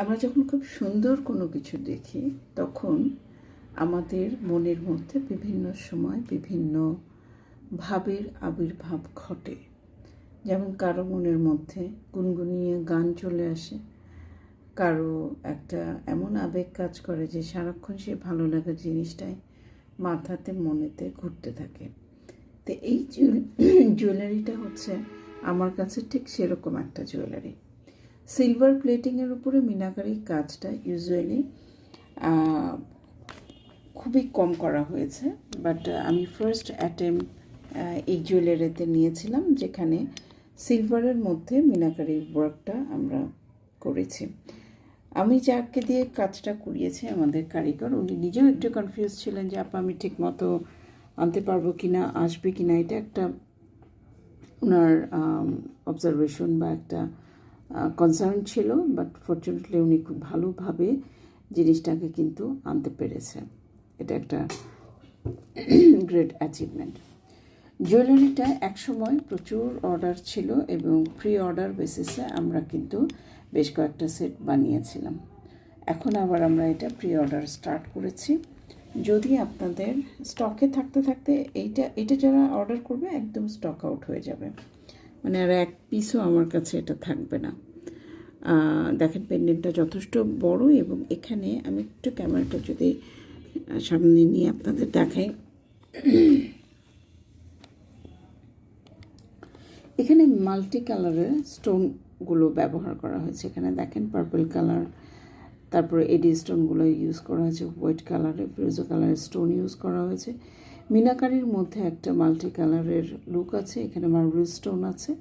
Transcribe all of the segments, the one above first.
আমরা যখন খুব সুন্দর কোনো কিছু দেখি তখন আমাদের মনের মধ্যে বিভিন্ন সময় বিভিন্ন ভাবের আবির্ভাব ঘটে। যেমন কারো মনের মধ্যে গুনগুনিয়ে গান চলে আসে, কারো একটা এমন আবেগ কাজ করে যে সারাক্ষণ সে ভালো লাগার জিনিসটাই মাথাতে মনেতে ঘুরতে থাকে। তো এই জুয়েলারিটা হচ্ছে আমার কাছে ঠিক সেরকম একটা জুয়েলারি। সিলভার প্লেটিংয়ের উপরে মিনাকারি কাজটা ইউজুয়ালি খুবই কম করা হয়েছে, বাট আমি ফার্স্ট অ্যাটেম্প এই জুয়েলারিতে নিয়েছিলাম যেখানে সিলভারের মধ্যে মিনাকারি ওয়ার্কটা আমরা করেছি। আমি যাকে দিয়ে কাজটা করিয়েছি আমাদের কারিগর, উনি নিজেও একটু কনফিউজ ছিলেন যে আপা আমি ঠিক মতো আনতে পারবো কি না, আসবে কি না। এটা একটা ওনার অবজারভেশন বা একটা কনসার্ন ছিল, বাট ফরচুনেটলি উনি খুব ভালোভাবে জিনিসটাকে কিন্তু আনতে পেরেছে। এটা একটা গ্রেট অ্যাচিভমেন্ট। জুয়েলারিটা একসময় প্রচুর অর্ডার ছিল এবং প্রি অর্ডার বেসিসে আমরা কিন্তু বেশ কয়েকটা সেট বানিয়েছিলাম। এখন আবার আমরা এটা প্রি অর্ডার স্টার্ট করেছি। যদি আপনাদের স্টকে থাকতে থাকতে এটা যারা অর্ডার করবে একদম স্টক আউট হয়ে যাবে, মানে আর এক পিসও আমার কাছে এটা থাকবে না। দেখেন পেন্ডেন্টটা যথেষ্ট বড় এবং এখানে আমি একটু ক্যামেরাটা যদি সামনে নিয়ে আপনাদের দেখাই, এখানে মাল্টি কালারের স্টোনগুলো ব্যবহার করা হয়েছে। এখানে দেখেন পার্পল কালার, তারপরে এডি স্টোনগুলো ইউজ করা হয়েছে, হোয়াইট কালারের ফিরোজা কালারের স্টোন ইউজ করা হয়েছে। মিনাকারির মধ্যে একটা মাল্টি কালারের লুক আছে, এখানে মার্বেল স্টোন আছে।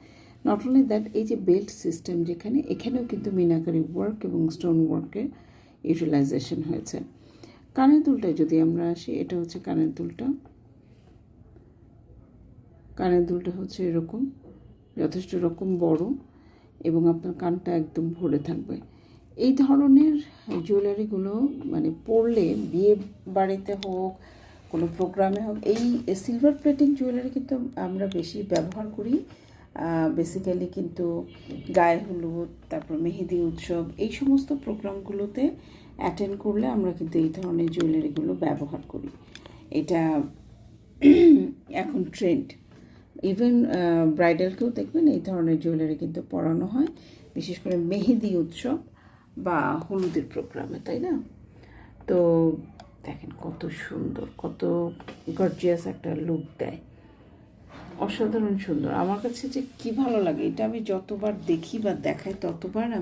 নট অনলি দ্যাট, এই যে বেল্ট সিস্টেম যেখানে, এখানেও কিন্তু মিনাকারি ওয়ার্ক এবং স্টোন ওয়ার্কের ইউটিলাইজেশন হয়েছে। কানের দুলটায় যদি আমরা আসি, এটা হচ্ছে কানের দুলটা। কানের দুলটা হচ্ছে এরকম যথেষ্ট রকম বড় এবং আপনার কানটা একদম ভরে থাকবে। এই ধরনের জুয়েলারিগুলো মানে পরলে বিয়ে বাড়িতে হোক, কোনো প্রোগ্রামে হোক, এই সিলভার প্লেটিং জুয়েলারি কিন্তু আমরা বেশি ব্যবহার করি। বেসিক্যালি কিন্তু গায়ে হলুদ, তারপর মেহেদি উৎসব, এই সমস্ত প্রোগ্রামগুলোতে অ্যাটেন্ড করলে আমরা কিন্তু এই ধরনের জুয়েলারিগুলো ব্যবহার করি। এটা এখন ট্রেন্ড। ইভেন ব্রাইডালকেও দেখবেন এই ধরনের জুয়েলারি কিন্তু পরানো হয়, বিশেষ করে মেহেদি উৎসব বা হলুদের প্রোগ্রামে, তাই না? তো দেখেন কত সুন্দর, কত গর্জিয়াস একটা লুক দেয়, অসাধারণ সুন্দর। আমার কাছে যে কী ভালো লাগে, এটা আমি যতবার দেখি বা দেখাই ততবার